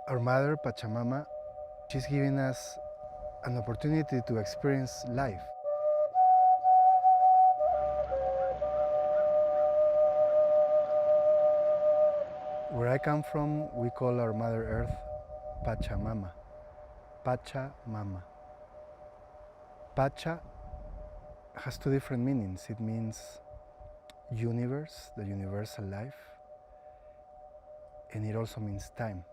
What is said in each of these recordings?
Our mother, Pachamama, she's giving us an opportunity to experience life. Where I come from, we call our Mother Earth Pachamama. Pachamama. Pacha has two different meanings. It means universe, the universal life, and it also means time.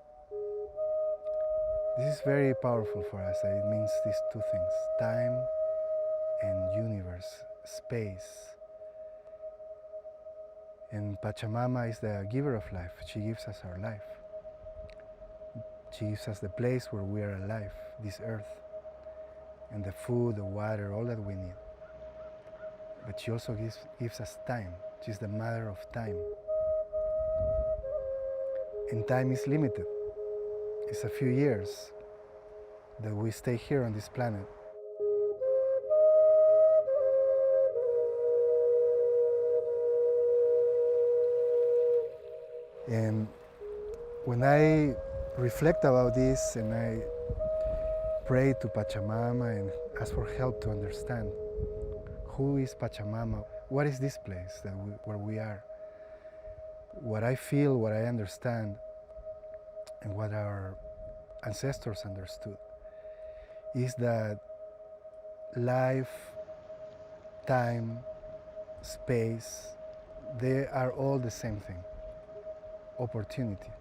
This is very powerful for us. It means these two things, time and universe, space. And Pachamama is the giver of life. She gives us our life. She gives us the place where we are alive, this earth, and the food, the water, all that we need. But she also gives us time. She's the mother of time. And time is limited. It's a few years that we stay here on this planet. And when I reflect about this and I pray to Pachamama and ask for help to understand who is Pachamama, what is this place where we are, what I feel, what I understand, and what our ancestors understood is that life, time, space, they are all the same thing. Opportunity.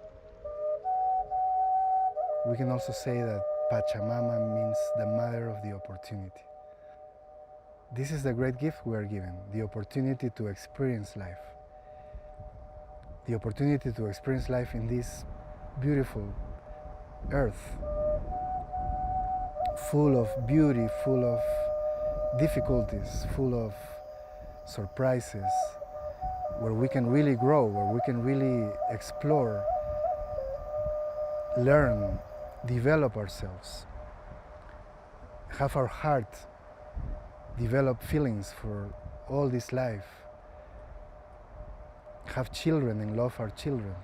We can also say that Pachamama means the mother of the opportunity. This is the great gift we are given, the opportunity to experience life. The opportunity to experience life in this beautiful earth, full of beauty, full of difficulties, full of surprises, where we can really grow, where we can really explore, learn, develop ourselves, have our heart develop feelings for all this life, have children and love our children,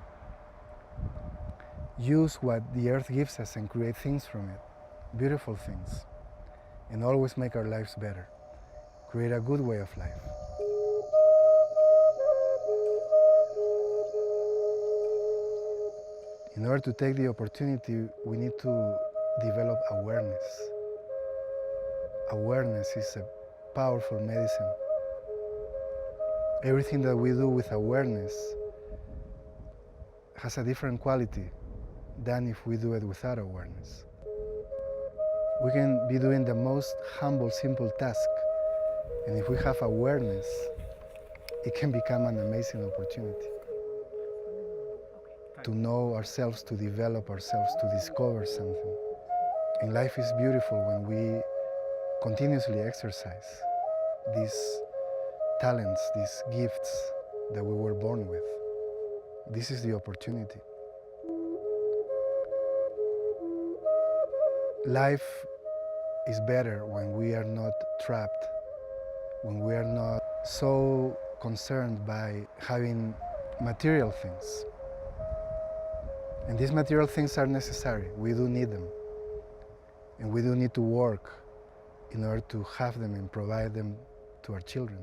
use what the earth gives us and create things from it, beautiful things, and always make our lives better, create a good way of life. In order to take the opportunity, we need to develop awareness. Awareness is a powerful medicine. Everything that we do with awareness has a different quality than if we do it without awareness. We can be doing the most humble, simple task, and if we have awareness, it can become an amazing opportunity. To know ourselves, to develop ourselves, to discover something. And life is beautiful when we continuously exercise these talents, these gifts that we were born with. This is the opportunity. Life is better when we are not trapped, when we are not so concerned by having material things. And these material things are necessary. We do need them. And we do need to work in order to have them and provide them to our children.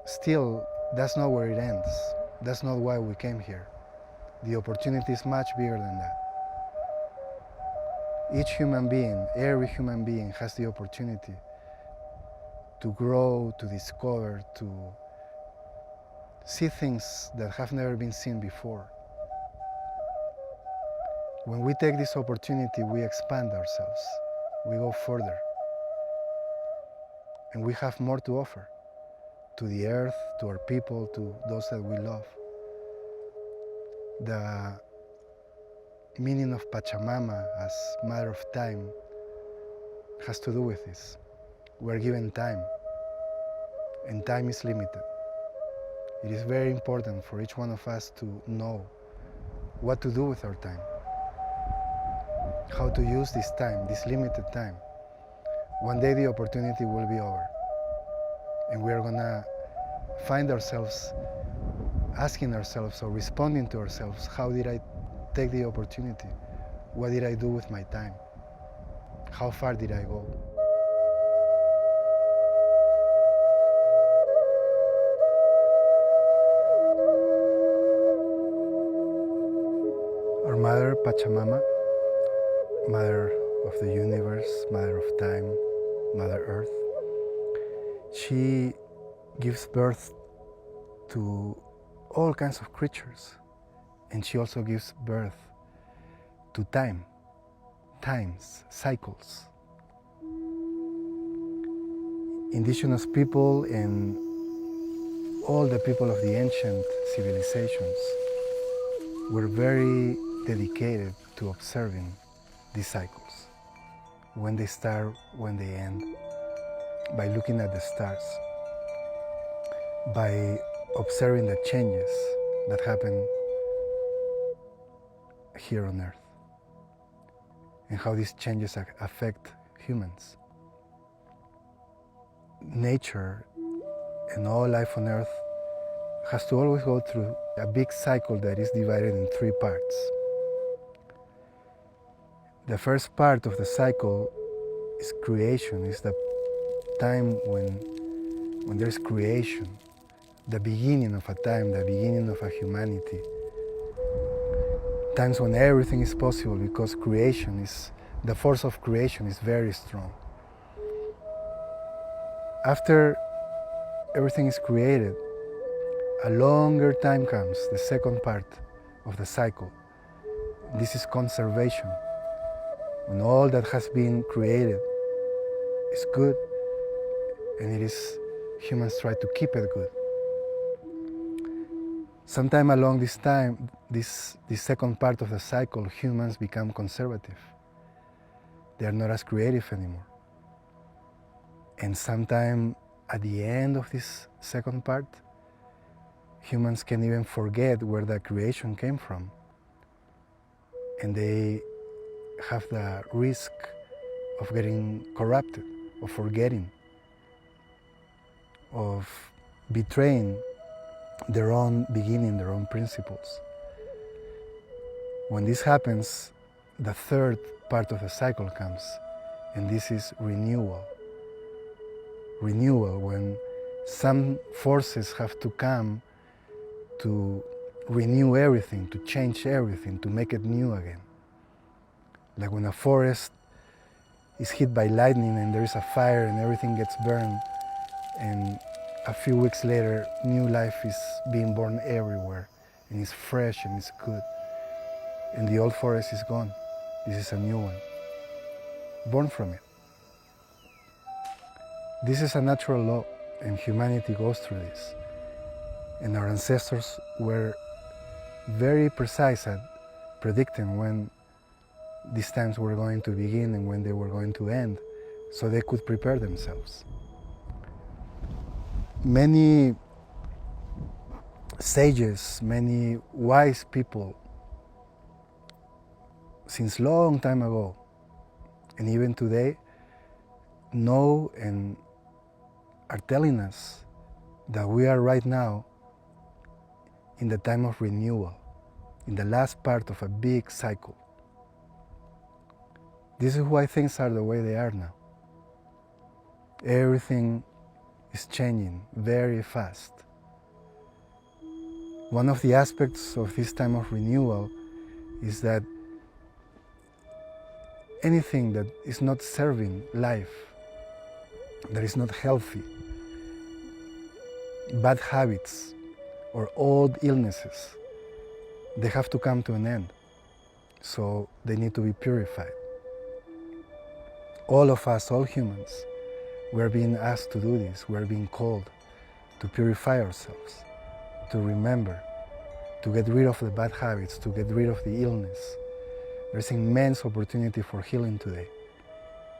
Still, that's not where it ends. That's not why we came here. The opportunity is much bigger than that. Each human being, every human being has the opportunity to grow, to discover, to see things that have never been seen before. When we take this opportunity, we expand ourselves. We go further. And we have more to offer to the earth, to our people, to those that we love. The meaning of Pachamama as mother of time has to do with this. We're given time, and time is limited. It is very important for each one of us to know what to do with our time, how to use this time, this limited time. One day the opportunity will be over, and we are gonna find ourselves asking ourselves or responding to ourselves, how did I take the opportunity. What did I do with my time? How far did I go? Our Mother Pachamama, Mother of the universe, Mother of time, Mother Earth, she gives birth to all kinds of creatures, and she also gives birth to time, times, cycles. Indigenous people and all the people of the ancient civilizations were very dedicated to observing these cycles, when they start, when they end, by looking at the stars, by observing the changes that happen here on Earth, and how these changes affect humans. Nature and all life on Earth has to always go through a big cycle that is divided in 3 parts. The first part of the cycle is creation, is the time when there's creation, the beginning of a time, the beginning of a humanity. Times when everything is possible because the force of creation is very strong. After everything is created, a longer time comes, the second part of the cycle. This is conservation. When all that has been created is good, and humans try to keep it good. Sometime along this time, this second part of the cycle, humans become conservative. They are not as creative anymore. And sometime at the end of this second part, humans can even forget where the creation came from. And they have the risk of getting corrupted, of forgetting, of betraying their own beginning, their own principles. When this happens, the third part of the cycle comes, and this is renewal. Renewal, when some forces have to come to renew everything, to change everything, to make it new again. Like when a forest is hit by lightning and there is a fire and everything gets burned, and a few weeks later, new life is being born everywhere, and it's fresh and it's good. And the old forest is gone. This is a new one, born from it. This is a natural law, and humanity goes through this. And our ancestors were very precise at predicting when these times were going to begin and when they were going to end, so they could prepare themselves. Many sages, many wise people, since long time ago, and even today, know and are telling us that we are right now in the time of renewal, in the last part of a big cycle. This is why things are the way they are now. Everything is changing very fast. One of the aspects of this time of renewal is that anything that is not serving life, that is not healthy, bad habits or old illnesses, they have to come to an end. So they need to be purified. All of us, all humans, we're being asked to do this. We're being called to purify ourselves, to remember, to get rid of the bad habits, to get rid of the illness. There's immense opportunity for healing today,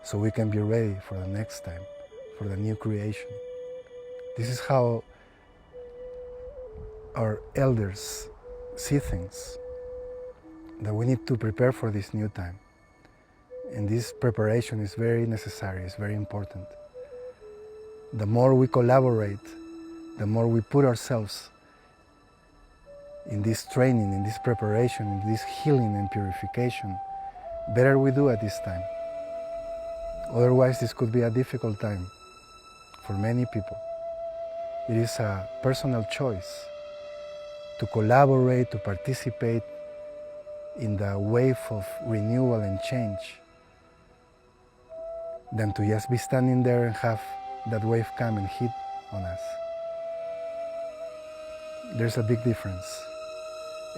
so we can be ready for the next time, for the new creation. This is how our elders see things, that we need to prepare for this new time. And this preparation is very necessary, it's very important. The more we collaborate, the more we put ourselves in this training, in this preparation, in this healing and purification, better we do at this time. Otherwise, this could be a difficult time for many people. It is a personal choice to collaborate, to participate in the wave of renewal and change, than to just be standing there and have that wave come and hit on us. There's a big difference,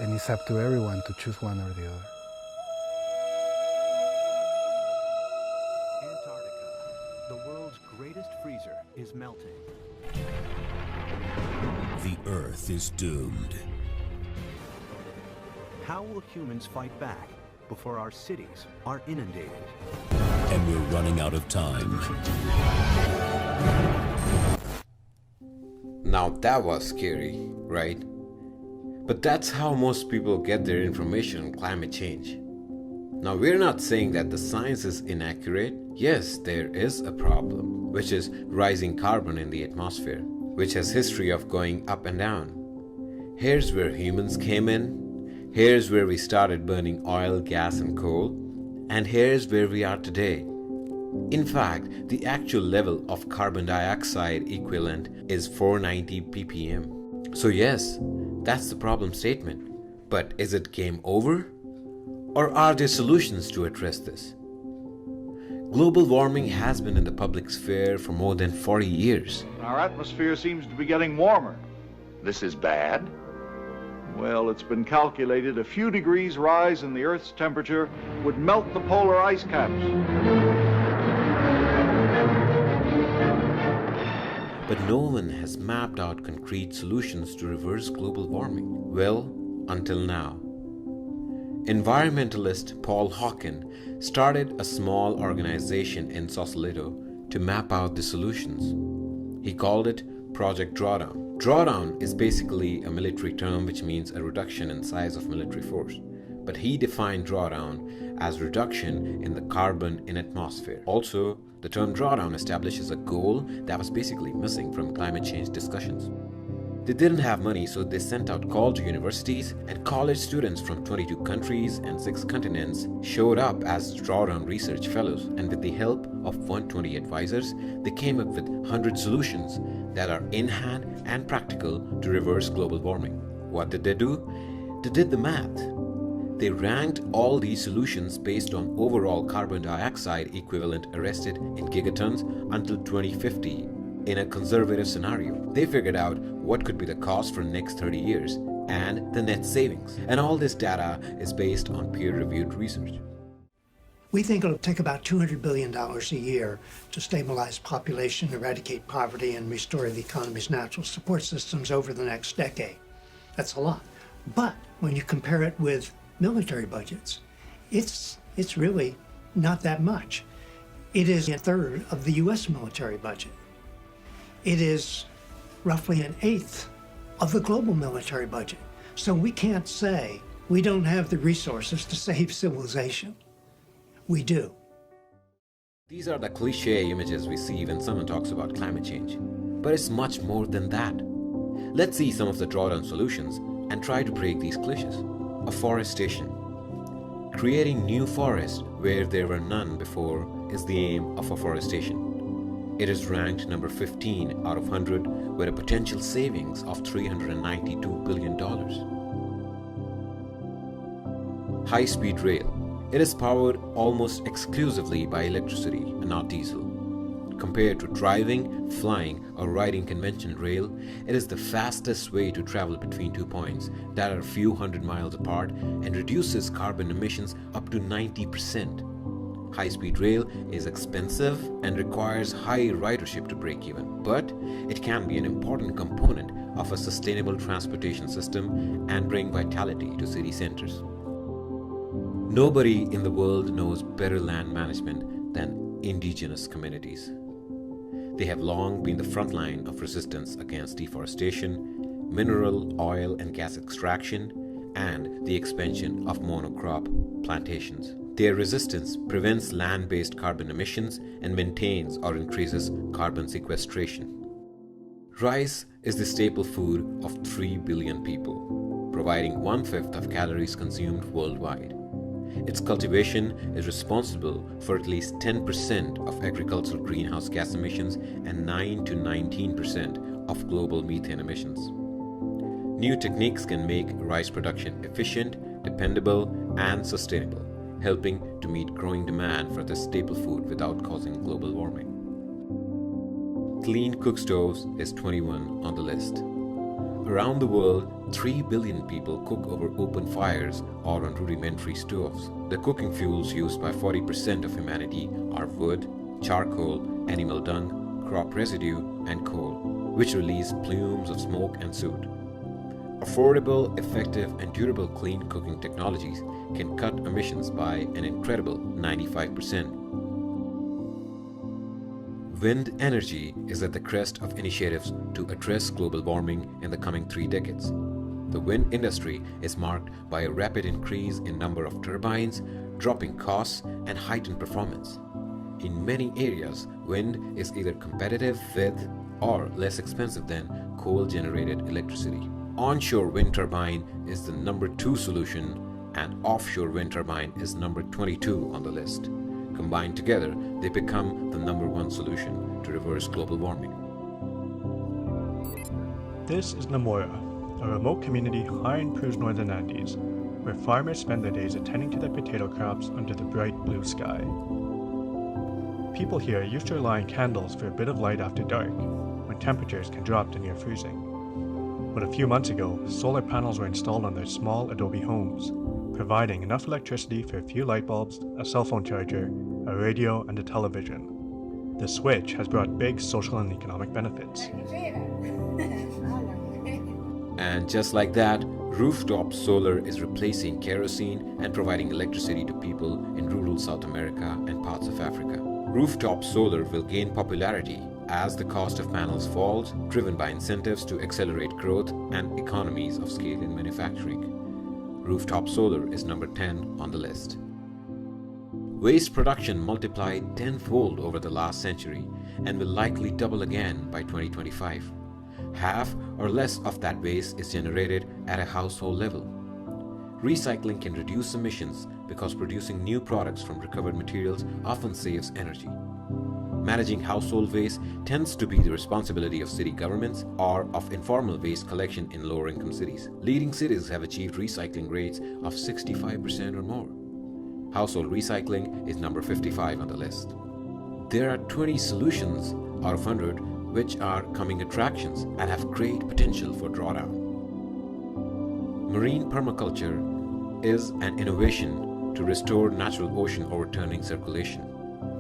and it's up to everyone to choose one or the other. Antarctica, the world's greatest freezer, is melting. The Earth is doomed. How will humans fight back before our cities are inundated? And we're running out of time. Now that was scary, right? But that's how most people get their information on climate change. Now we're not saying that the science is inaccurate. Yes, there is a problem, which is rising carbon in the atmosphere, which has history of going up and down. Here's where humans came in. Here's where we started burning oil, gas and coal. And here's where we are today. In fact, the actual level of carbon dioxide equivalent is 490 ppm. So yes, that's the problem statement. But is it game over? Or are there solutions to address this? Global warming has been in the public sphere for more than 40 years. Our atmosphere seems to be getting warmer. This is bad? Well, it's been calculated a few degrees rise in the Earth's temperature would melt the polar ice caps. But no one has mapped out concrete solutions to reverse global warming. Well, until now. Environmentalist Paul Hawken started a small organization in Sausalito to map out the solutions. He called it Project Drawdown. Drawdown is basically a military term which means a reduction in size of military force. But he defined drawdown as reduction in the carbon in atmosphere. Also, the term drawdown establishes a goal that was basically missing from climate change discussions. They didn't have money, so they sent out calls to universities, and college students from 22 countries and 6 continents showed up as drawdown research fellows, and with the help of 120 advisors, they came up with 100 solutions that are in hand and practical to reverse global warming. What did they do? They did the math. They ranked all these solutions based on overall carbon dioxide equivalent arrested in gigatons until 2050 in a conservative scenario. They figured out what could be the cost for the next 30 years and the net savings. And all this data is based on peer-reviewed research. We think it'll take about $200 billion a year to stabilize population, eradicate poverty, and restore the economy's natural support systems over the next decade. That's a lot. But when you compare it with military budgets, it's really not that much. It is a third of the US military budget. It is roughly an eighth of the global military budget. So we can't say we don't have the resources to save civilization. We do. These are the cliche images we see when someone talks about climate change. But it's much more than that. Let's see some of the drawdown solutions and try to break these cliches. Afforestation. Creating new forests where there were none before is the aim of afforestation. It is ranked number 15 out of 100 with a potential savings of $392 billion. High-speed rail. It is powered almost exclusively by electricity and not diesel. Compared to driving, flying, or riding conventional rail, it is the fastest way to travel between 2 points that are a few hundred miles apart and reduces carbon emissions up to 90%. High-speed rail is expensive and requires high ridership to break even, but it can be an important component of a sustainable transportation system and bring vitality to city centers. Nobody in the world knows better land management than indigenous communities. They have long been the front line of resistance against deforestation, mineral, oil and gas extraction, and the expansion of monocrop plantations. Their resistance prevents land-based carbon emissions and maintains or increases carbon sequestration. Rice is the staple food of 3 billion people. providing 1/5 of calories consumed worldwide. Its cultivation is responsible for at least 10% of agricultural greenhouse gas emissions and 9 to 19% of global methane emissions. New techniques can make rice production efficient, dependable, and sustainable, helping to meet growing demand for this staple food without causing global warming. Clean cook stoves is 21 on the list. Around the world, 3 billion people cook over open fires or on rudimentary stoves. The cooking fuels used by 40% of humanity are wood, charcoal, animal dung, crop residue, and coal, which release plumes of smoke and soot. Affordable, effective, and durable clean cooking technologies can cut emissions by an incredible 95%. Wind energy is at the crest of initiatives to address global warming in the coming 3 decades. The wind industry is marked by a rapid increase in number of turbines, dropping costs, and heightened performance. In many areas, wind is either competitive with or less expensive than coal-generated electricity. Onshore wind turbine is the number 2 solution, and offshore wind turbine is number 22 on the list. Combined together, they become the number 1 solution to reverse global warming. This is Namora, a remote community high in Peru's northern Andes, where farmers spend their days attending to their potato crops under the bright blue sky. People here used to rely on candles for a bit of light after dark, when temperatures can drop to near freezing. But a few months ago, solar panels were installed on their small adobe homes, providing enough electricity for a few light bulbs, a cell phone charger, a radio, and a television. The switch has brought big social and economic benefits. And just like that, rooftop solar is replacing kerosene and providing electricity to people in rural South America and parts of Africa. Rooftop solar will gain popularity as the cost of panels falls, driven by incentives to accelerate growth and economies of scale in manufacturing. Rooftop solar is number 10 on the list. Waste production multiplied tenfold over the last century and will likely double again by 2025. Half or less of that waste is generated at a household level. Recycling can reduce emissions because producing new products from recovered materials often saves energy. Managing household waste tends to be the responsibility of city governments or of informal waste collection in lower-income cities. Leading cities have achieved recycling rates of 65% or more. Household recycling is number 55 on the list. There are 20 solutions out of 100 which are coming attractions and have great potential for drawdown. Marine permaculture is an innovation to restore natural ocean overturning circulation,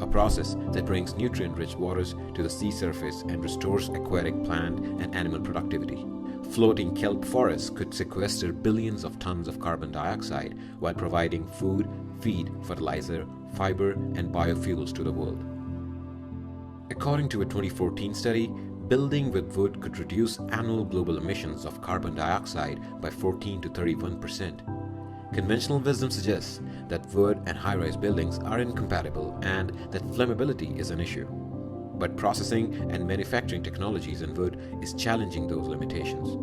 a process that brings nutrient-rich waters to the sea surface and restores aquatic plant and animal productivity. Floating kelp forests could sequester billions of tons of carbon dioxide while providing food, feed, fertilizer, fiber, and biofuels to the world. According to a 2014 study, building with wood could reduce annual global emissions of carbon dioxide by 14 to 31%. Conventional wisdom suggests that wood and high-rise buildings are incompatible and that flammability is an issue. But processing and manufacturing technologies in wood is challenging those limitations.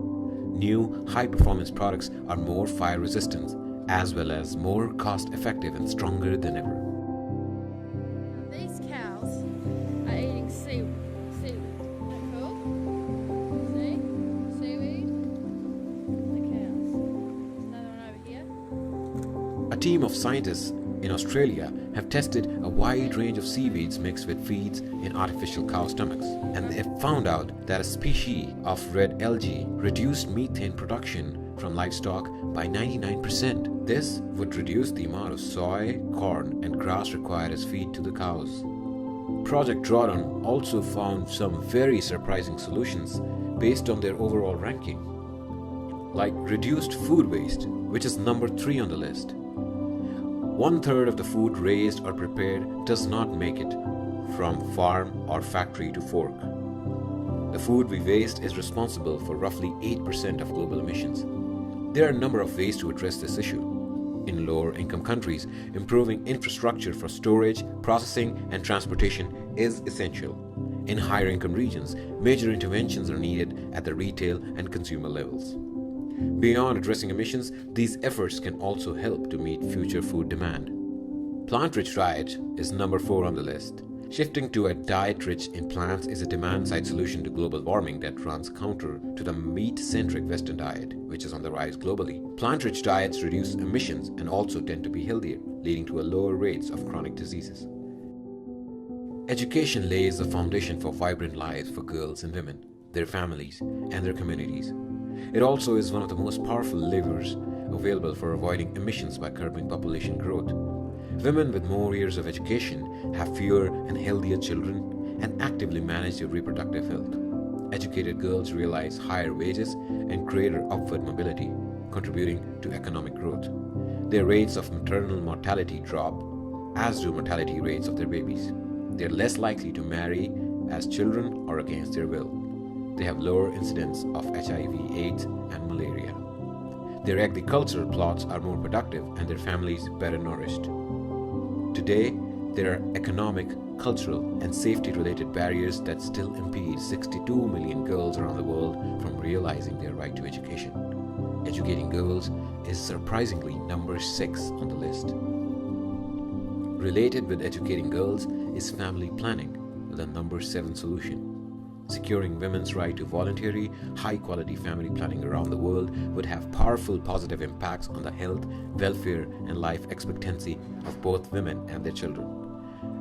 New, high-performance products are more fire-resistant, as well as more cost-effective and stronger than ever. These cows are eating seaweed. Isn't that cool? See? Seaweed. The cows. There's another one over here. A team of scientists in Australia have tested a wide range of seaweeds mixed with feeds in artificial cow stomachs, and they have found out that a species of red algae reduced methane production from livestock by 99%. This would reduce the amount of soy, corn, and grass required as feed to the cows. Project Drawdown also found some very surprising solutions based on their overall ranking, like reduced food waste, which is number 3 on the list. 1/3 of the food raised or prepared does not make it from farm or factory to fork. The food we waste is responsible for roughly 8% of global emissions. There are a number of ways to address this issue. In lower income countries, improving infrastructure for storage, processing, and transportation is essential. In higher income regions, major interventions are needed at the retail and consumer levels. Beyond addressing emissions, these efforts can also help to meet future food demand. Plant-rich diet is number 4 on the list. Shifting to a diet rich in plants is a demand-side solution to global warming that runs counter to the meat-centric Western diet, which is on the rise globally. Plant-rich diets reduce emissions and also tend to be healthier, leading to a lower rates of chronic diseases. Education lays the foundation for vibrant lives for girls and women, their families, and their communities. It also is one of the most powerful levers available for avoiding emissions by curbing population growth. Women with more years of education have fewer and healthier children and actively manage their reproductive health. Educated girls realize higher wages and greater upward mobility, contributing to economic growth. Their rates of maternal mortality drop, as do mortality rates of their babies. They are less likely to marry as children or against their will. They have lower incidence of HIV, AIDS, and malaria. Their agricultural plots are more productive and their families better nourished. Today, there are economic, cultural, and safety-related barriers that still impede 62 million girls around the world from realizing their right to education. Educating girls is surprisingly number 6 on the list. Related with educating girls is family planning, the number 7 solution. Securing women's right to voluntary, high-quality family planning around the world would have powerful positive impacts on the health, welfare, and life expectancy of both women and their children.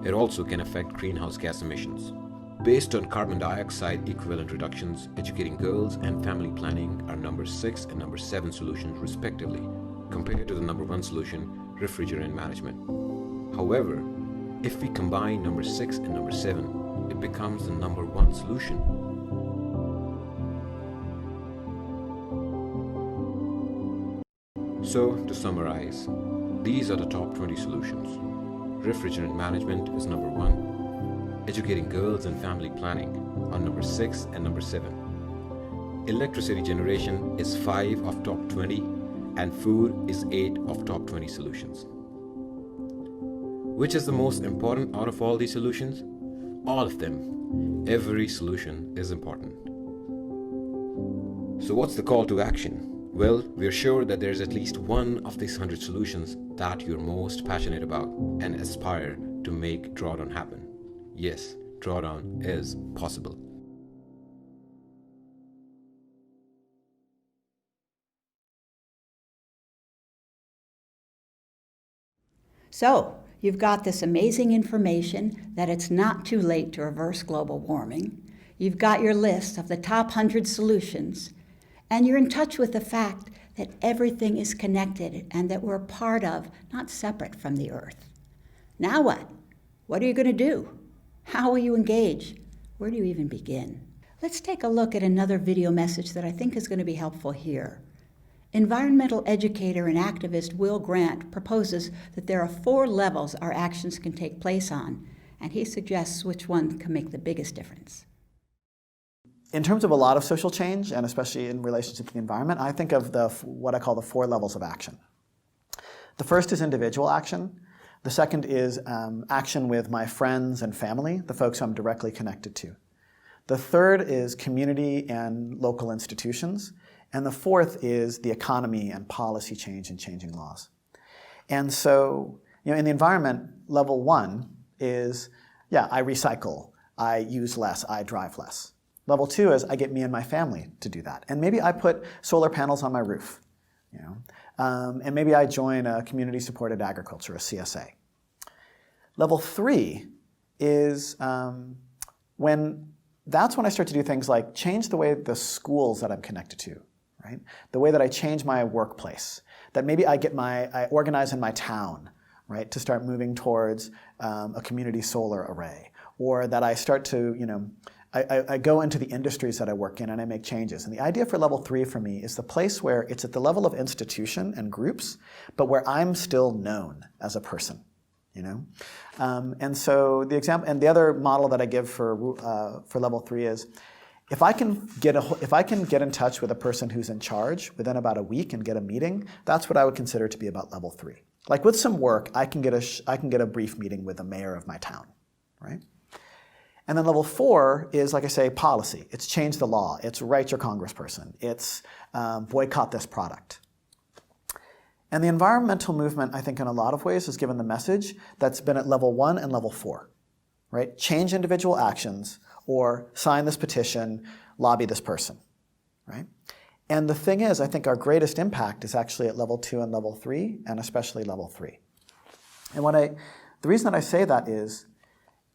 It also can affect greenhouse gas emissions. Based on carbon dioxide equivalent reductions, educating girls and family planning are number 6 and number 7 solutions respectively, compared to the number 1 solution, refrigerant management. However, if we combine number 6 and number 7, it becomes the number 1 solution. So, to summarize, these are the top 20 solutions. Refrigerant management is number 1. Educating girls and family planning are number 6 and number 7. Electricity generation is 5 of top 20, and food is 8 of top 20 solutions. Which is the most important out of all these solutions? All of them. Every solution is important. So what's the call to action? Well, we're sure that there's at least one of these 100 solutions that you're most passionate about and aspire to make Drawdown happen. Yes, Drawdown is possible. So, you've got this amazing information that it's not too late to reverse global warming. You've got your list of the top 100 solutions, and you're in touch with the fact that everything is connected and that we're part of, not separate from the Earth. Now what? What are you going to do? How will you engage? Where do you even begin? Let's take a look at another video message that I think is going to be helpful here. Environmental educator and activist Will Grant proposes that there are 4 levels our actions can take place on, and he suggests which one can make the biggest difference. In terms of a lot of social change, and especially in relationship to the environment, I think of what I call the 4 levels of action. The first is individual action. The second is action with my friends and family, the folks I'm directly connected to. The third is community and local institutions. And the fourth is the economy and policy change and changing laws. And so, in the environment, level 1 is, I recycle, I use less, I drive less. Level 2 is I get me and my family to do that. And maybe I put solar panels on my roof, and maybe I join a community-supported agriculture, a CSA. Level 3 is that's when I start to do things like change the way the schools that I'm connected to, right? The way that I change my workplace, that maybe I organize in my town, right, to start moving towards a community solar array, or that I start to, I go into the industries that I work in and I make changes. And the idea for level 3 for me is the place where it's at the level of institution and groups, but where I'm still known as a person, And so the example, and the other model that I give for level 3 is, if I can get in touch with a person who's in charge within about a week and get a meeting, that's what I would consider to be about level 3. Like with some work, I can get a brief meeting with the mayor of my town, right? And then level 4 is, like I say, policy. It's change the law. It's write your congressperson. It's boycott this product. And the environmental movement, I think in a lot of ways, has given the message that's been at level 1 and level 4, right? Change individual actions or sign this petition, lobby this person, right? And the thing is, I think our greatest impact is actually at level 2 and level 3, and especially level 3. And the reason that I say that is,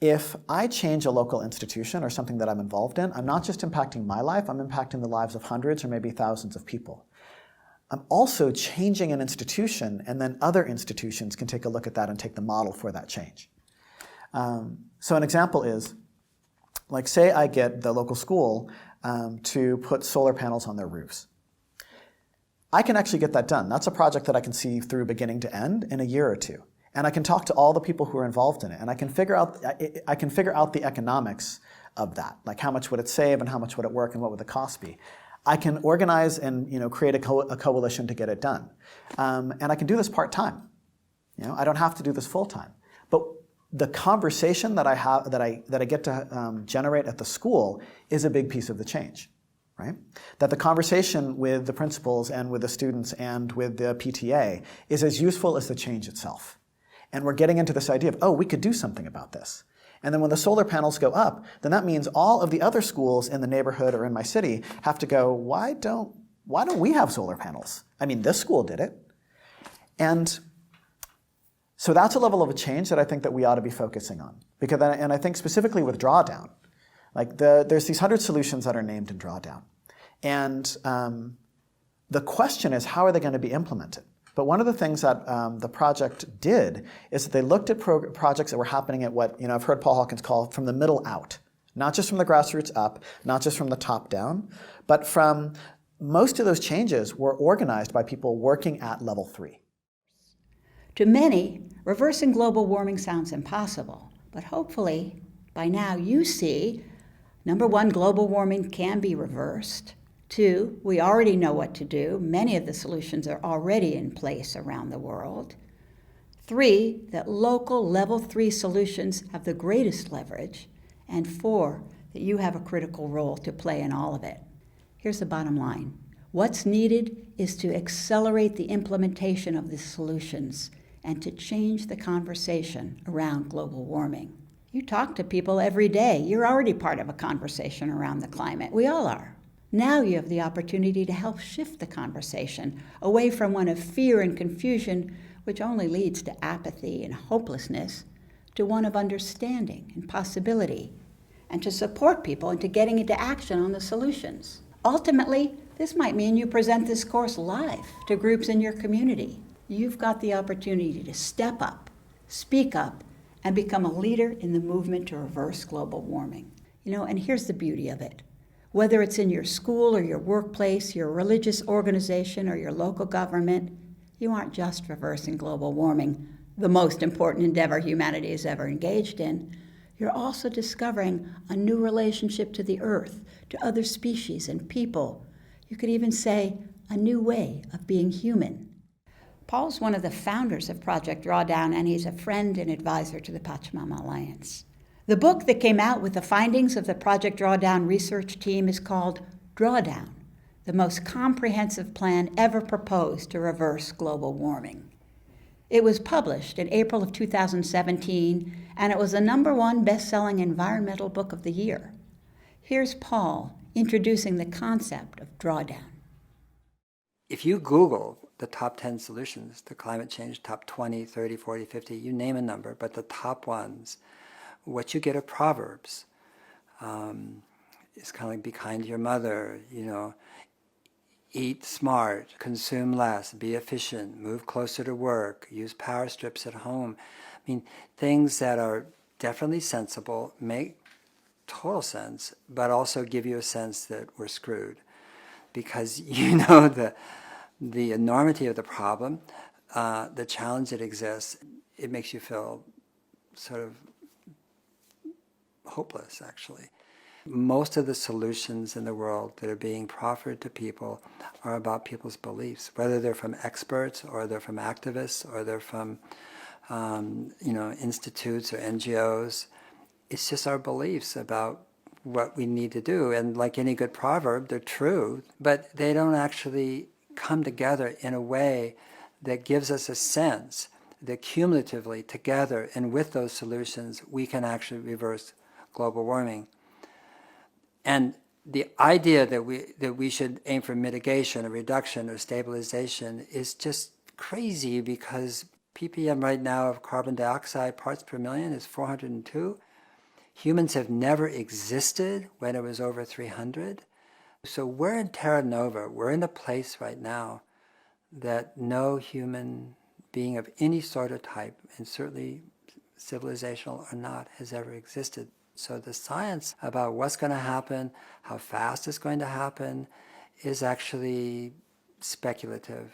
if I change a local institution or something that I'm involved in, I'm not just impacting my life, I'm impacting the lives of hundreds or maybe thousands of people. I'm also changing an institution, and then other institutions can take a look at that and take the model for that change. So an example is, like say I get the local school to put solar panels on their roofs. I can actually get that done. That's a project that I can see through beginning to end in a year or two. And I can talk to all the people who are involved in it, and I can figure out the economics of that, like how much would it save and how much would it work and what would the cost be. I can organize and create a coalition to get it done, and I can do this part-time. I don't have to do this full-time. But the conversation that I get to generate at the school is a big piece of the change, right? That the conversation with the principals and with the students and with the PTA is as useful as the change itself. And we're getting into this idea of, oh, we could do something about this. And then when the solar panels go up, then that means all of the other schools in the neighborhood or in my city have to go, why don't we have solar panels? I mean, this school did it. And so that's a level of a change that I think that we ought to be focusing on. And I think specifically with Drawdown, like there's these 100 solutions that are named in Drawdown. And the question is, how are they going to be implemented? But one of the things that the project did is that they looked at projects that were happening at what I've heard Paul Hawkins call from the middle out. Not just from the grassroots up, not just from the top down, but from most of those changes were organized by people working at level 3. To many, reversing global warming sounds impossible, but hopefully by now you see, number 1, global warming can be reversed. 2, we already know what to do. Many of the solutions are already in place around the world. 3, that local level 3 solutions have the greatest leverage. And 4, that you have a critical role to play in all of it. Here's the bottom line. What's needed is to accelerate the implementation of the solutions and to change the conversation around global warming. You talk to people every day. You're already part of a conversation around the climate. We all are. Now you have the opportunity to help shift the conversation away from one of fear and confusion, which only leads to apathy and hopelessness, to one of understanding and possibility, and to support people into getting into action on the solutions. Ultimately, this might mean you present this course live to groups in your community. You've got the opportunity to step up, speak up, and become a leader in the movement to reverse global warming. And here's the beauty of it. Whether it's in your school or your workplace, your religious organization, or your local government, you aren't just reversing global warming, the most important endeavor humanity has ever engaged in. You're also discovering a new relationship to the earth, to other species and people. You could even say a new way of being human. Paul's one of the founders of Project Drawdown, and he's a friend and advisor to the Pachamama Alliance. The book that came out with the findings of the Project Drawdown research team is called Drawdown, the most comprehensive plan ever proposed to reverse global warming. It was published in April of 2017, and it was the #1 best-selling environmental book of the year. Here's Paul introducing the concept of Drawdown. If you Google the top 10 solutions to climate change, top 20, 30, 40, 50, you name a number, but the top ones, what you get are proverbs. It's kind of like be kind to your mother, eat smart, consume less, be efficient, move closer to work, use power strips at home. I mean, things that are definitely sensible, make total sense, but also give you a sense that we're screwed. Because the enormity of the problem, the challenge that exists, it makes you feel sort of hopeless, actually. Most of the solutions in the world that are being proffered to people are about people's beliefs, whether they're from experts or they're from activists or they're from institutes or NGOs. It's just our beliefs about what we need to do. And like any good proverb, they're true, but they don't actually come together in a way that gives us a sense that cumulatively together and with those solutions, we can actually reverse global warming. And the idea that we should aim for mitigation or reduction or stabilization is just crazy, because ppm right now of carbon dioxide parts per million is 402. Humans have never existed when it was over 300. So we're in terra nova. We're in a place right now that no human being of any sort of type, and certainly civilizational or not, has ever existed. So the science about what's going to happen, how fast it's going to happen, is actually speculative.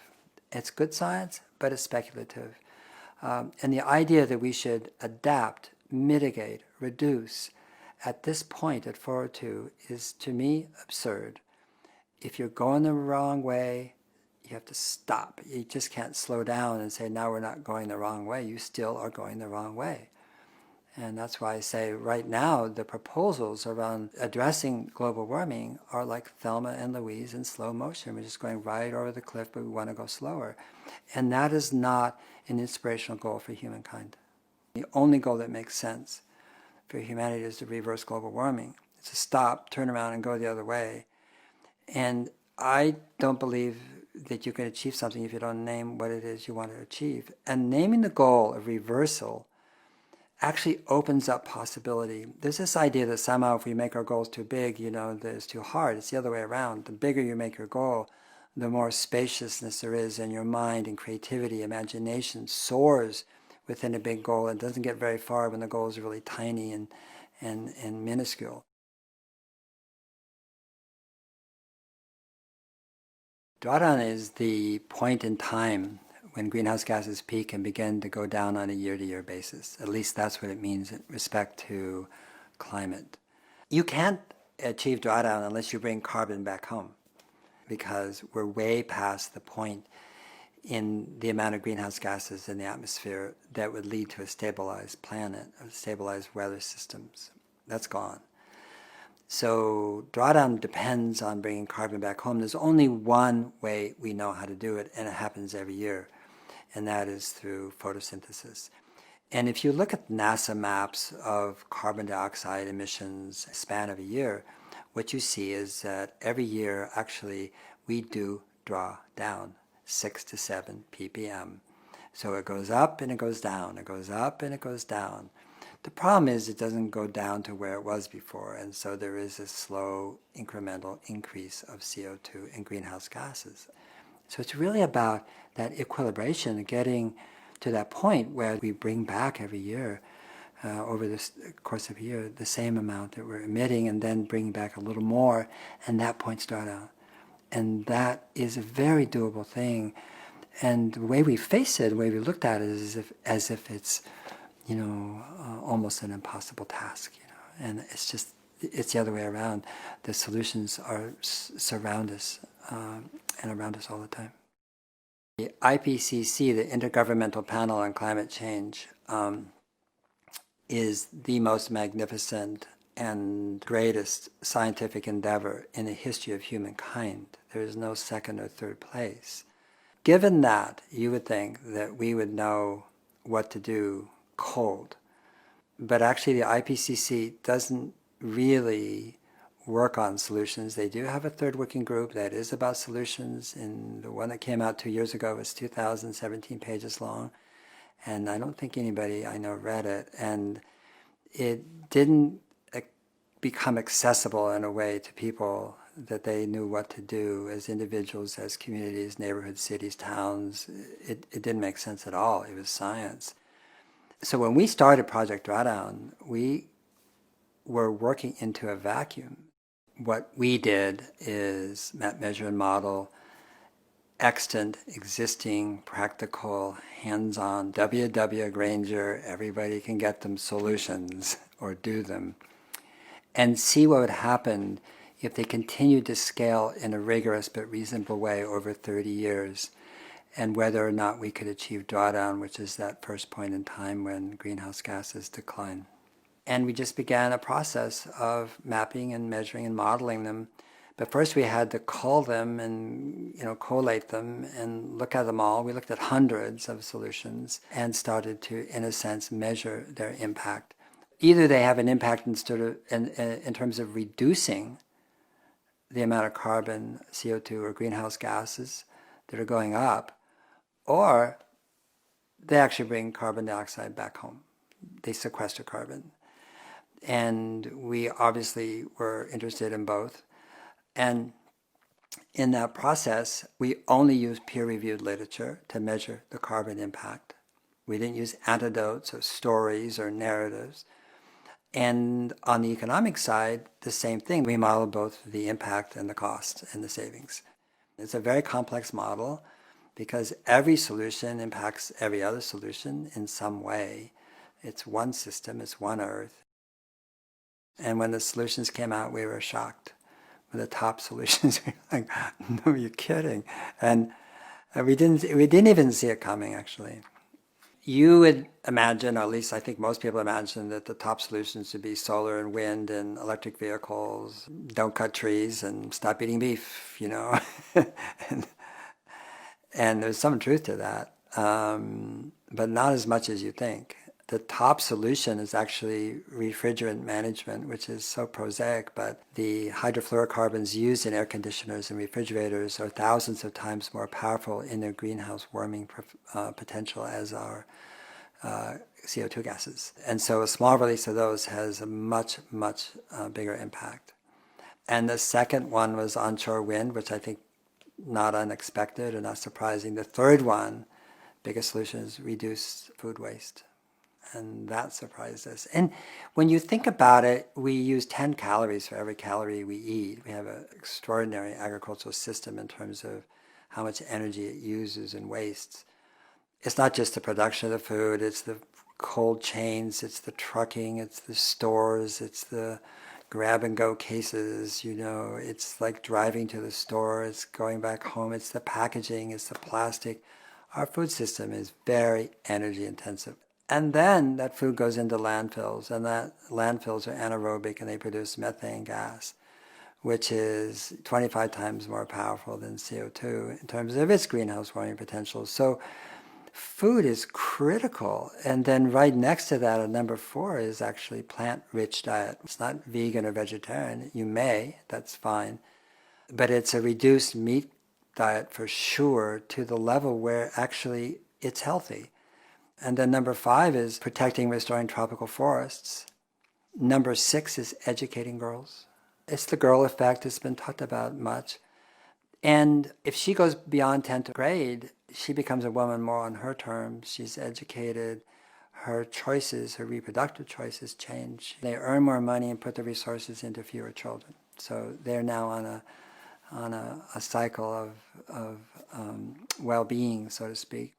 It's good science, but it's speculative. And the idea that we should adapt, mitigate, reduce at this point at 402 is, to me, absurd. If you're going the wrong way, you have to stop. You just can't slow down and say, now we're not going the wrong way. You still are going the wrong way. And that's why I say right now the proposals around addressing global warming are like Thelma and Louise in slow motion. We're just going right over the cliff, but we want to go slower. And that is not an inspirational goal for humankind. The only goal that makes sense for humanity is to reverse global warming. It's to stop, turn around, and go the other way. And I don't believe that you can achieve something if you don't name what it is you want to achieve. And naming the goal of reversal actually opens up possibility. There's this idea that somehow if we make our goals too big, that it's too hard. It's the other way around. The bigger you make your goal, the more spaciousness there is in your mind, and creativity, imagination soars within a big goal. It doesn't get very far when the goal is really tiny and minuscule. Drawdown is the point in time when greenhouse gases peak and begin to go down on a year-to-year basis. At least that's what it means in respect to climate. You can't achieve drawdown unless you bring carbon back home, because we're way past the point in the amount of greenhouse gases in the atmosphere that would lead to a stabilized planet or stabilized weather systems. That's gone. So drawdown depends on bringing carbon back home. There's only one way we know how to do it, and it happens every year, and that is through photosynthesis. And if you look at NASA maps of carbon dioxide emissions span of a year, what you see is that every year, actually, we do draw down 6 to 7 ppm. So it goes up and it goes down, it goes up and it goes down. The problem is it doesn't go down to where it was before, and so there is a slow incremental increase of CO2 and greenhouse gases. So it's really about that equilibration, getting to that point where we bring back every year, over the course of a year, the same amount that we're emitting, and then bring back a little more, and that point's drawdown. And that is a very doable thing. And the way we face it, the way we looked at it, is as if it's, almost an impossible task. And it's the other way around. The solutions surround us and around us all the time. The IPCC, the Intergovernmental Panel on Climate Change, is the most magnificent and greatest scientific endeavor in the history of humankind. There is no second or third place. Given that, you would think that we would know what to do cold. But actually the IPCC doesn't really work on solutions. They do have a third working group that is about solutions, and the one that came out 2 years ago was 2,017 pages long, and I don't think anybody I know read it, and it didn't become accessible in a way to people that they knew what to do as individuals, as communities, neighborhoods, cities, towns. It didn't make sense at all. It was science. So when we started Project Drawdown, we were working into a vacuum. What we did is map, measure, and model extant, existing, practical, hands-on, W.W. Granger, everybody can get them solutions or do them, and see what would happen if they continued to scale in a rigorous but reasonable way over 30 years, and whether or not we could achieve drawdown, which is that first point in time when greenhouse gases decline. And we just began a process of mapping and measuring and modeling them. But first we had to cull them and collate them and look at them all. We looked at hundreds of solutions and started to, in a sense, measure their impact. Either they have an impact in terms of reducing the amount of carbon, CO2, or greenhouse gases that are going up, or they actually bring carbon dioxide back home. They sequester carbon. And we obviously were interested in both. And in that process, we only used peer-reviewed literature to measure the carbon impact. We didn't use anecdotes or stories or narratives. And on the economic side, the same thing. We modeled both the impact and the cost and the savings. It's a very complex model because every solution impacts every other solution in some way. It's one system, it's one Earth. And when the solutions came out, we were shocked. With the top solutions, we were like, no, you're kidding. And we didn't even see it coming, actually. You would imagine, or at least I think most people imagine, that the top solutions would be solar and wind and electric vehicles, don't cut trees and stop eating beef, and there's some truth to that, but not as much as you think. The top solution is actually refrigerant management, which is so prosaic, but the hydrofluorocarbons used in air conditioners and refrigerators are thousands of times more powerful in their greenhouse warming potential as our CO2 gases. And so a small release of those has a much, much bigger impact. And the second one was onshore wind, which I think not unexpected or not surprising. The third one, biggest solution, is reduce food waste. And that surprised us. And when you think about it, we use 10 calories for every calorie we eat. We have an extraordinary agricultural system in terms of how much energy it uses and wastes. It's not just the production of the food, it's the cold chains, it's the trucking, it's the stores, it's the grab-and-go cases, it's like driving to the store, it's going back home, it's the packaging, it's the plastic. Our food system is very energy intensive. And then that food goes into landfills, and that landfills are anaerobic and they produce methane gas, which is 25 times more powerful than CO2 in terms of its greenhouse warming potential. So food is critical. And then right next to that, at number 4, is actually plant-rich diet. It's not vegan or vegetarian. You may, that's fine. But it's a reduced meat diet for sure, to the level where actually it's healthy. And then number 5 is protecting, restoring tropical forests. Number 6 is educating girls. It's the girl effect. It's been talked about much. And if she goes beyond 10th grade, she becomes a woman more on her terms. She's educated. Her choices, her reproductive choices change. They earn more money and put the resources into fewer children. So they're now on a cycle of well-being, so to speak.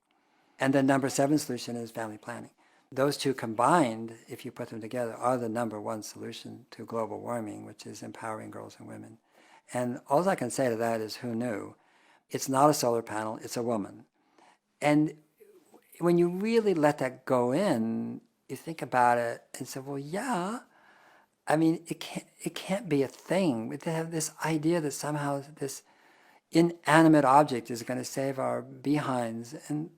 And the number 7 solution is family planning. Those two combined, if you put them together, are the number 1 solution to global warming, which is empowering girls and women. And all I can say to that is, who knew? It's not a solar panel, it's a woman. And when you really let that go in, you think about it and say, well, yeah, I mean, it can't be a thing. They have this idea that somehow this inanimate object is going to save our behinds, and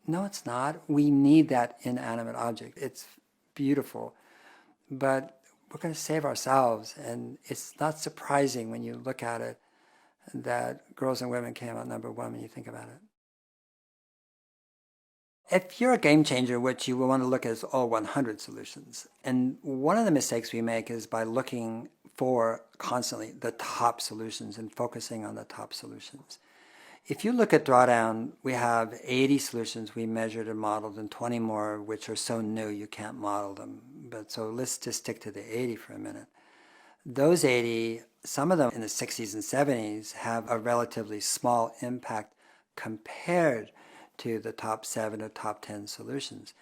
no, it's not. We need that inanimate object. It's beautiful, but we're going to save ourselves. And it's not surprising when you look at it that girls and women came out number 1 when you think about it. If you're a game changer, what you will want to look at is all 100 solutions. And one of the mistakes we make is by looking for constantly the top solutions and focusing on the top solutions. If you look at Drawdown, we have 80 solutions we measured and modeled, and 20 more which are so new you can't model them. But so let's just stick to the 80 for a minute. Those 80, some of them in the 60s and 70s, have a relatively small impact compared to the top 7 or top 10 solutions.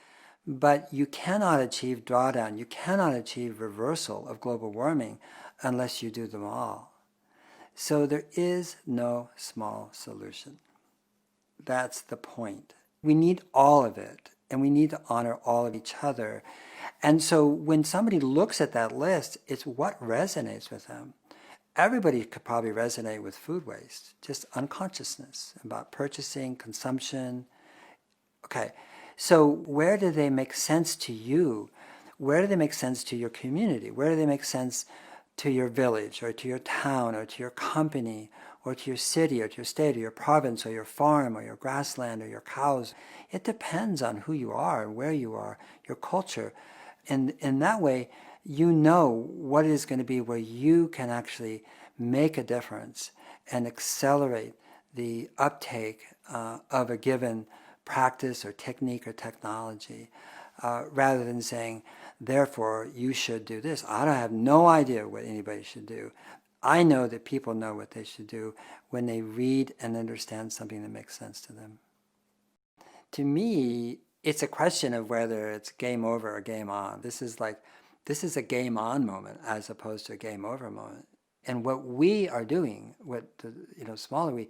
But you cannot achieve Drawdown, you cannot achieve reversal of global warming unless you do them all. So there is no small solution. That's the point. We need all of it. and we need to honor all of each other. And so when somebody looks at that list, it's what resonates with them. Everybody could probably resonate with food waste, just unconsciousness about purchasing, consumption. Okay, so where do they make sense to you? Where do they make sense to your community? Where do they make sense to your village or to your town or to your company or to your city or to your state or your province or your farm or your grassland or your cows? It depends on who you are and where you are, your culture. And in that way, you know what it is going to be where you can actually make a difference and accelerate the uptake of a given practice or technique or technology, rather than saying, therefore, you should do this. I don't have no idea what anybody should do. I know that people know what they should do when they read and understand something that makes sense to them. To me, it's a question of whether it's game over or game on. This is a game on moment as opposed to a game over moment. And what we are doing, smaller we,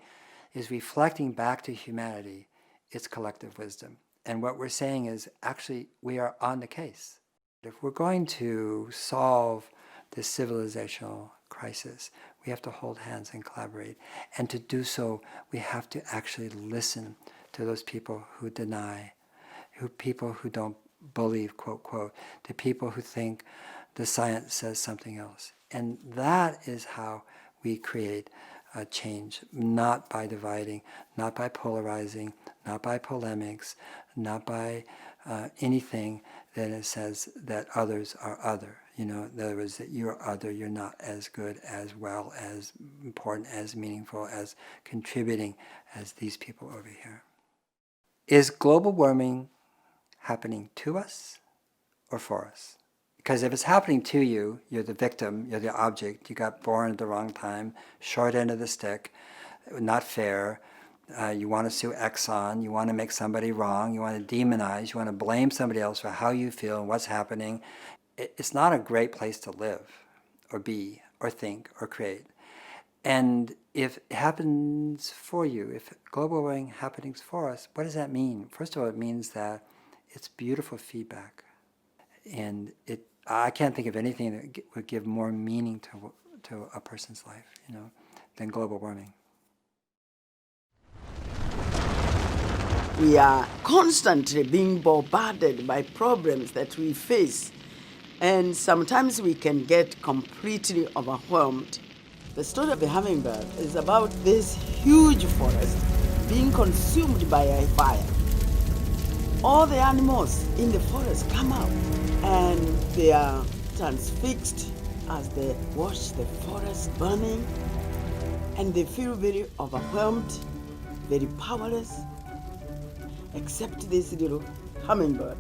is reflecting back to humanity its collective wisdom. And what we're saying is, actually, we are on the case. If we're going to solve this civilizational crisis, we have to hold hands and collaborate. And to do so, we have to actually listen to those people who deny, people who don't believe, quote, quote, to people who think the science says something else. And that is how we create a change, not by dividing, not by polarizing, not by polemics, not by anything that it says that others are other. In other words, that you're other, you're not as good, as well, as important, as meaningful, as contributing as these people over here. Is global warming happening to us or for us? Because if it's happening to you, you're the victim, you're the object, you got born at the wrong time, short end of the stick, not fair, you want to sue Exxon, you want to make somebody wrong, you want to demonize, you want to blame somebody else for how you feel and what's happening. It's not a great place to live or be or think or create. And if it happens for you, if global warming happenings for us, what does that mean? First of all, it means that it's beautiful feedback. And I can't think of anything that would give more meaning to a person's life, than global warming. We are constantly being bombarded by problems that we face, and sometimes we can get completely overwhelmed. The story of the hummingbird is about this huge forest being consumed by a fire. All the animals in the forest come out, and they are transfixed as they watch the forest burning, and they feel very overwhelmed, very powerless, except this little hummingbird.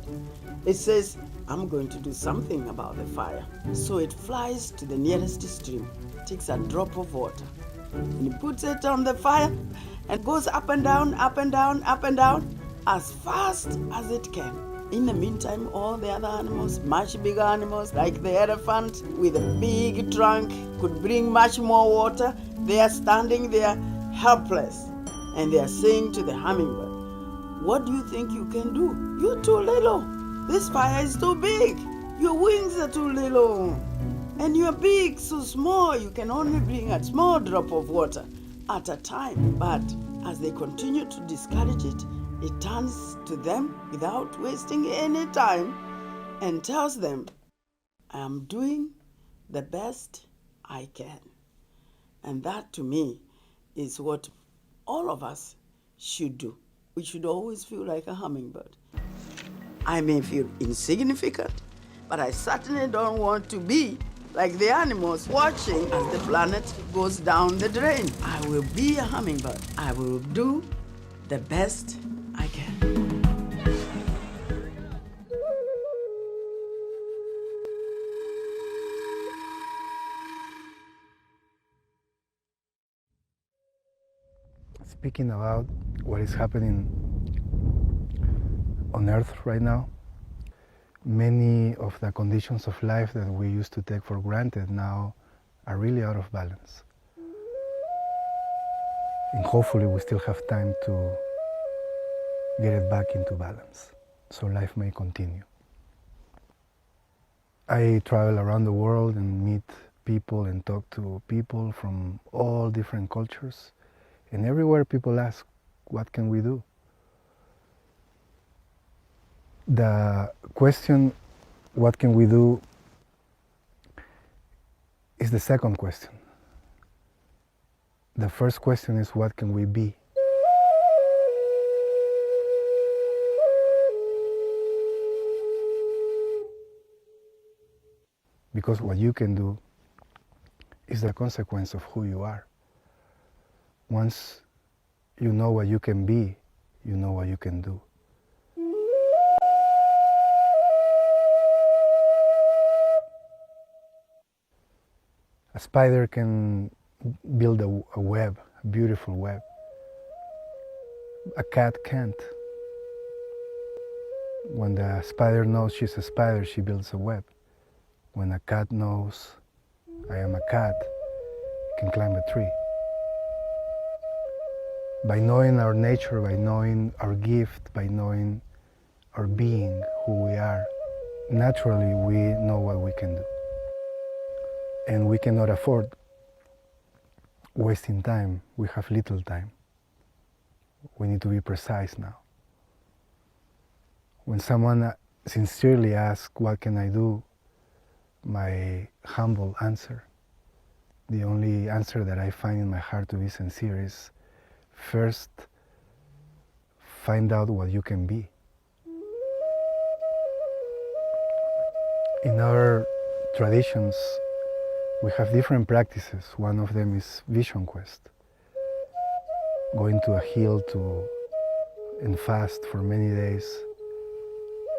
It says, I'm going to do something about the fire. So it flies to the nearest stream, takes a drop of water, and it puts it on the fire and goes up and down, up and down, up and down, as fast as it can. In the meantime, all the other animals, much bigger animals, like the elephant with a big trunk, could bring much more water. They are standing there helpless, and they are saying to the hummingbird, what do you think you can do? You're too little. This fire is too big. Your wings are too little. And you're big, so small, you can only bring a small drop of water at a time. But as they continue to discourage it, it turns to them without wasting any time and tells them, I am doing the best I can. And that, to me, is what all of us should do. We should always feel like a hummingbird. I may feel insignificant, but I certainly don't want to be like the animals watching as the planet goes down the drain. I will be a hummingbird. I will do the best I can. Speaking about what is happening on Earth right now, many of the conditions of life that we used to take for granted now are really out of balance. And hopefully we still have time to get it back into balance. so life may continue. I travel around the world and meet people and talk to people from all different cultures, and everywhere people ask, what can we do? The question, what can we do, is the second question. The first question is, what can we be? Because what you can do is the consequence of who you are. Once you know what you can be, you know what you can do. A spider can build a web, a beautiful web. A cat can't. When the spider knows she's a spider, she builds a web. When a cat knows I am a cat, it can climb a tree. By knowing our nature, by knowing our gift, by knowing our being, who we are, naturally we know what we can do. And we cannot afford wasting time. We have little time. We need to be precise now. When someone sincerely asks, what can I do? My humble answer, the only answer that I find in my heart to be sincere is, first, find out what you can be. In our traditions, we have different practices. One of them is vision quest. Going to a hill and fast for many days,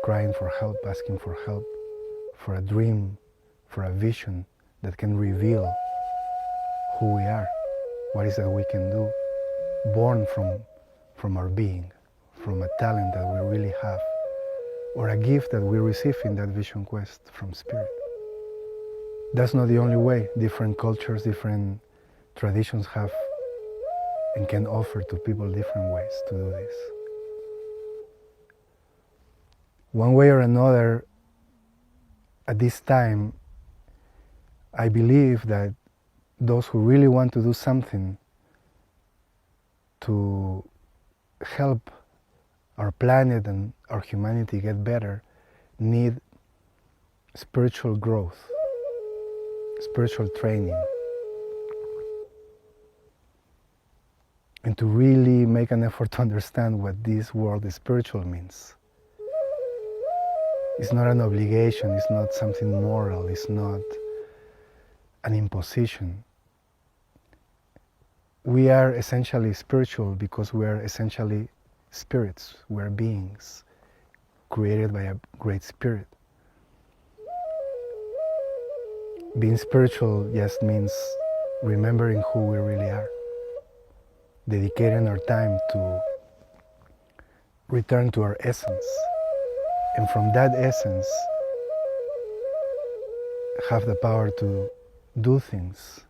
crying for help, asking for help, for a dream, for a vision that can reveal who we are, what is that we can do, born from our being, from a talent that we really have, or a gift that we receive in that vision quest from Spirit. That's not the only way. Different cultures, different traditions have and can offer to people different ways to do this. One way or another, at this time, I believe that those who really want to do something to help our planet and our humanity get better need spiritual growth, spiritual training, and to really make an effort to understand what this world is spiritual means. It's not an obligation, it's not something moral, it's not an imposition. We are essentially spiritual because we are essentially spirits, we are beings created by a great spirit. Being spiritual just means remembering who we really are, dedicating our time to return to our essence, and from that essence have the power to do things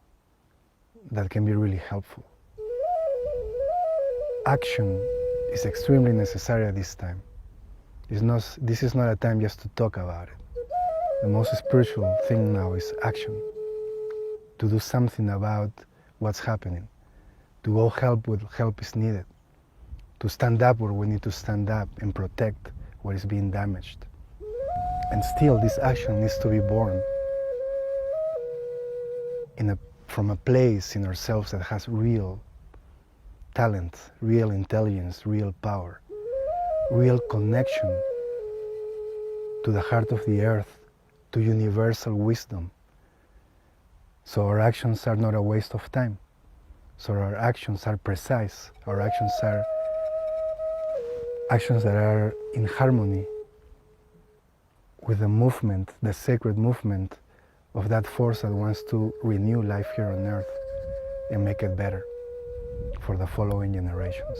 that can be really helpful. Action is extremely necessary at this time. This is not a time just to talk about it. The most spiritual thing now is action, to do something about what's happening, to go help where help is needed, to stand up where we need to stand up and protect what is being damaged. And still, this action needs to be born from a place in ourselves that has real talent, real intelligence, real power, real connection to the heart of the earth, to universal wisdom. So our actions are not a waste of time. So our actions are precise. Our actions are actions that are in harmony with the movement, the sacred movement of that force that wants to renew life here on earth and make it better for the following generations.